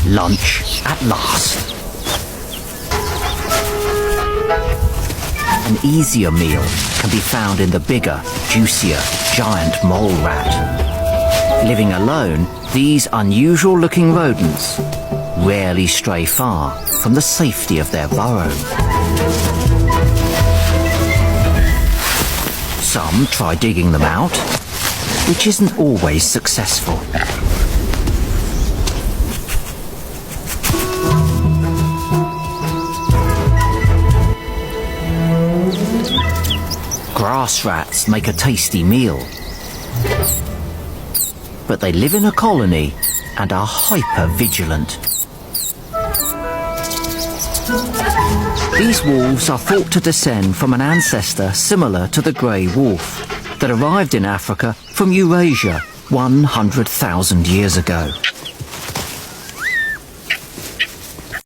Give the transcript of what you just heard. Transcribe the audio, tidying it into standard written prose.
Lunch at last. An easier meal can be found in the bigger, juicier, giant mole rat. Living alone, these unusual-looking rodents rarely stray far from the safety of their burrow. Some try digging them out, which isn't always successful. Grass rats make a tasty meal, but they live in a colony and are hyper-vigilant. These wolves are thought to descend from an ancestor similar to the grey wolf that arrived in Africa from Eurasia 100,000 years ago.